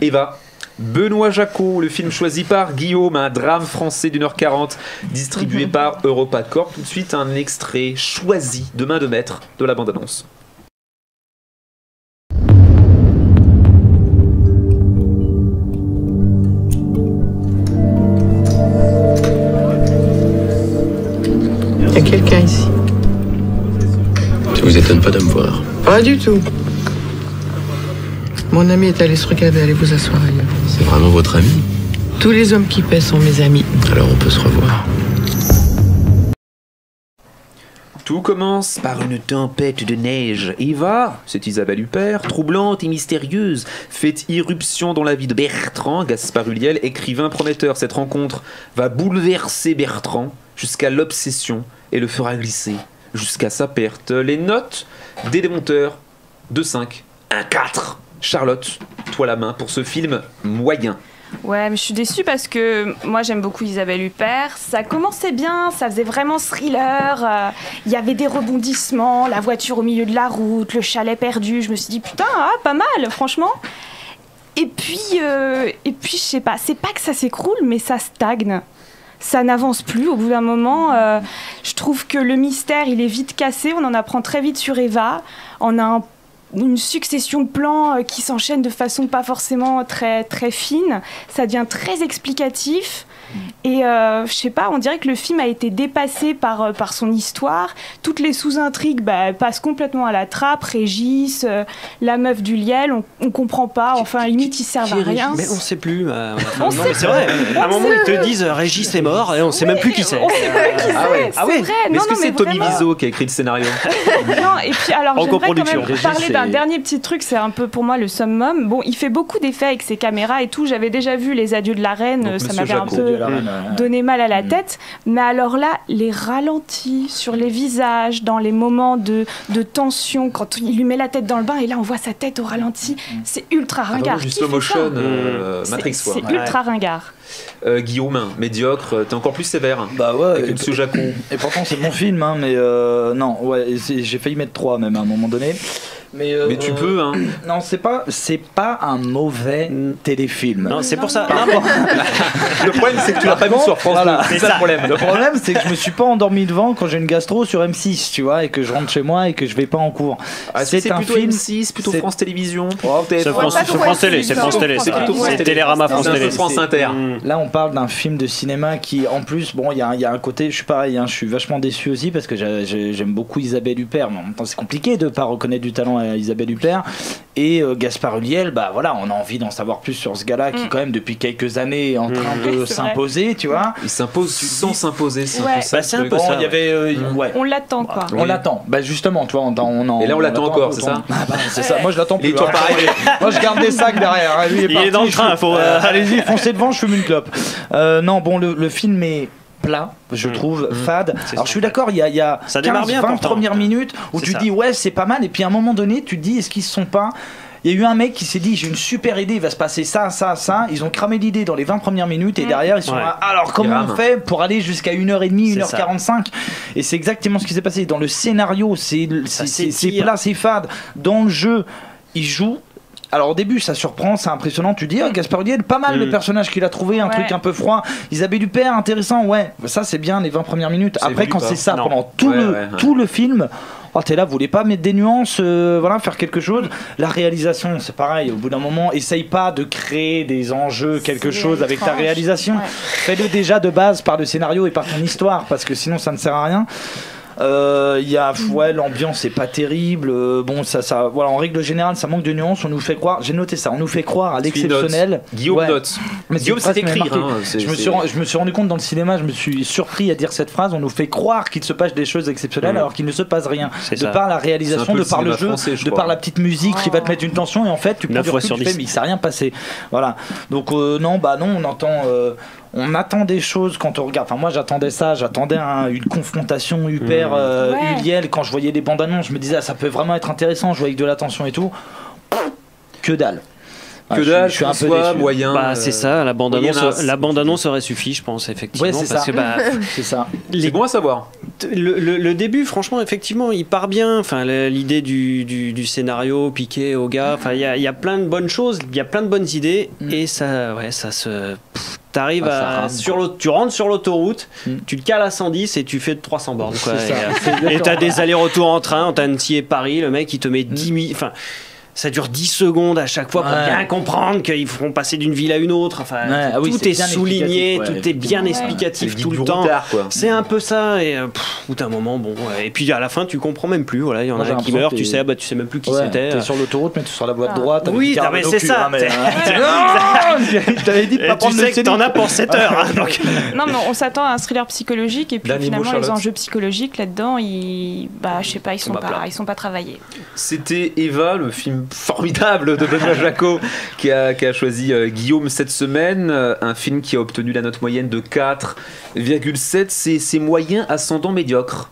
Eva. Benoît Jacquot, le film choisi par Guillaume, un drame français d'1h40 distribué par EuropaCorp. Tout de suite, un extrait choisi de main de maître de la bande-annonce. Il y a quelqu'un ici. Ça vous étonne pas de me voir? Pas du tout. Mon ami est allé se regarder, allez vous asseoir ailleurs. C'est vraiment votre ami? Tous les hommes qui paient sont mes amis. Alors on peut se revoir. Tout commence par une tempête de neige. Eva, c'est Isabelle Huppert, troublante et mystérieuse, fait irruption dans la vie de Bertrand, Gaspard Ulliel, écrivain prometteur. Cette rencontre va bouleverser Bertrand jusqu'à l'obsession et le fera glisser jusqu'à sa perte. Les notes des démonteurs, 2,5, 1,4. Charlotte, toi la main pour ce film moyen. Ouais, mais je suis déçue parce que moi j'aime beaucoup Isabelle Huppert. Ça commençait bien, ça faisait vraiment thriller. Il y avait des rebondissements, la voiture au milieu de la route, le chalet perdu. Je me suis dit putain, pas mal, franchement. Et puis je sais pas, c'est pas que ça s'écroule, mais ça stagne. Ça n'avance plus au bout d'un moment. Je trouve que le mystère, il est vite cassé. On en apprend très vite sur Eva. On a une succession de plans qui s'enchaînent de façon pas forcément très, très fine. Ça devient très explicatif. Et je sais pas, on dirait que le film a été dépassé par son histoire. Toutes les sous-intrigues passent complètement à la trappe. Régis, la meuf d'Ulliel, on comprend pas. Enfin, limite, ils servent à rien. Mais on sait plus. On sait, c'est vrai. À un moment, ils te disent Régis est mort et on sait même plus qui c'est. On sait pas qui c'est, c'est vrai. Mais est-ce que Non, c'est Tommy vraiment. Wiseau qui a écrit le scénario? Non, et puis alors, En j'aimerais quand coproduction. même Régis, parler d'un c'est- dernier petit truc, c'est un peu pour moi le summum. Bon, il fait beaucoup d'effets avec ses caméras et tout. J'avais déjà vu Les Adieux de la Reine, Donc, ça Monsieur m'avait un Jacquot. peu donné mal à la tête. Mais alors là, les ralentis sur les visages, dans les moments de tension, quand il lui met la tête dans le bain et là on voit sa tête au ralenti, c'est ultra ringard. Du Qui slow fait motion ça Matrix quoi. C'est ultra ringard. Guillaume, médiocre, t'es encore plus sévère. Bah ouais, Avec Monsieur Jacquot. et pourtant c'est mon film, hein, mais non, ouais, j'ai failli mettre 3 même à un moment donné. Mais tu peux, hein. Non, c'est pas un mauvais téléfilm. Non, c'est pour ça. Le problème, c'est que tu l'as pas vu sur France 2. Voilà. C'est ça le problème. Le problème, c'est que je me suis pas endormi devant quand j'ai une gastro sur M6, tu vois, et que je rentre chez moi et que je vais pas en cours. C'est un plutôt film. M6, plutôt c'est- France Télévisions. C'est France Télé, c'est France Télé. C'est plutôt France C'est Télé. Télérama France C'est un peu Télé. France Inter. Là, on parle d'un film de cinéma qui, en plus, bon, il y a un côté, je suis pareil, hein, je suis vachement déçu aussi parce que j'aime beaucoup Isabelle Huppert, mais en même temps, c'est compliqué de pas reconnaître du talent à Isabelle Huppert. Et Gaspard Ulliel, bah voilà, on a envie d'en savoir plus sur ce gars-là qui, quand même, depuis quelques années, est en train de C'est s'imposer, tu vois. Il s'impose sans s'imposer. C'est un Ouais. peu ça. Bah, c'est un le peu truc. ça. Il y avait, ouais. On l'attend quoi. On l'attend. Bah justement, tu vois, Et là, on l'attend encore, c'est ça? C'est ça. Moi, je l'attends plus. Et toi, hein. pareil. Moi, je garde des sacs derrière. hein. Lui, Il parti, est dans le je train, fume. faut. Allez-y, foncez devant, je fume une clope. Non, bon, le film est plat, je trouve, fade. C'est Alors ça. je suis d'accord, il y a Ça démarre 15, bien, 20 pourtant. premières minutes où C'est tu ça. dis ouais, c'est pas mal, et puis à un moment donné, tu te dis est-ce qu'ils se sont pas. Il y a eu un mec qui s'est dit j'ai une super idée, il va se passer ça, ça, ça. Ils ont cramé l'idée dans les 20 premières minutes et derrière ils sont Ouais. là. Alors comment Ils on rament. fait pour aller jusqu'à 1h30, C'est 1h45? Et c'est exactement ce qui s'est passé. Dans le scénario, c'est s'étire. plat, c'est fade. Dans le jeu, il joue. Alors au début ça surprend, c'est impressionnant, tu dis Gaspard Ulliel, pas mal le personnage qu'il a trouvé, un Ouais. truc un peu froid. Isabelle Huppert, intéressant, ouais, ça c'est bien les 20 premières minutes. C'est Après voulu quand pas. c'est ça Non. pendant tout, Ouais. tout le film, oh t'es là, vous voulez pas mettre des nuances, voilà, faire quelque chose. La réalisation c'est pareil, au bout d'un moment, essaye pas de créer des enjeux, quelque C'est chose avec ta étrange. réalisation. Ouais. Fais-le déjà de base par le scénario et par ton histoire, parce que sinon ça ne sert à rien. Il y a ouais, l'ambiance est pas terrible. Bon, voilà, en règle générale, ça manque de nuances. On nous fait croire, j'ai noté ça, on nous fait croire à l'exceptionnel. Guillaume Ouais. note. Mais Guillaume c'est sait une phrase qui écrire. m'a marqué. Hein, Je me suis rendu compte dans le cinéma, je me suis surpris à dire cette phrase. On nous fait croire qu'il se passe des choses exceptionnelles alors qu'il ne se passe rien. C'est De ça. par la C'est un réalisation, peu de le par le cinéma jeu, français, je de crois. par la petite musique qui va te mettre une tension et en fait tu prends 9 du fois recul, sur tu fais 10. mais il s'est rien passé. Voilà. Donc non, bah non, on attend des choses quand on regarde. Enfin, moi, j'attendais ça. J'attendais une confrontation Huppert, Ouais. Ulliel. Quand je voyais les bandes annonces, je me disais, ah, ça peut vraiment être intéressant. Je voyais avec de l'attention et tout. Que dalle. Que dalle, je suis un peu François, déçu. moyen. Bah, c'est ça, la moyennasse. bande-annonce aurait suffi, je pense, effectivement. Ouais, c'est parce ça. que, bah, C'est ça. C'est bon à savoir. le début, franchement, effectivement, il part bien. Enfin, l'idée du scénario piqué au gars. Enfin, il y a plein de bonnes choses, il y a plein de bonnes idées, et ça se. T'arrives tu rentres sur l'autoroute, tu te cales à 110 et tu fais 300 bornes. Quoi. Et t'as des allers-retours en train, entre Annecy et Paris, le mec il te met 10 000. Enfin, ça dure 10 secondes à chaque fois pour bien comprendre qu'ils feront passer d'une ville à une autre. Enfin, tout est souligné, tout est bien explicatif tout le temps. Retard, quoi. C'est un peu ça, et au bout d'un moment, bon. Et puis à la fin, tu comprends même plus. Voilà, il y en a un qui meurt, tu sais même plus qui c'était. T'es sur l'autoroute, mais tu es sur la voie de droite. Oui, mais c'est ça. T'avais dit de pas prendre tu sais que t'en as pour 7 heures. Hein, donc. Non, mais on s'attend à un thriller psychologique et puis L'animal finalement Charlotte. les enjeux psychologiques là-dedans, je sais pas, ils sont pas travaillés. C'était Eva, le film formidable de Benoît Jacot qui a choisi Guillaume cette semaine. Un film qui a obtenu la note moyenne de 4,7. C'est moyen ascendant médiocre.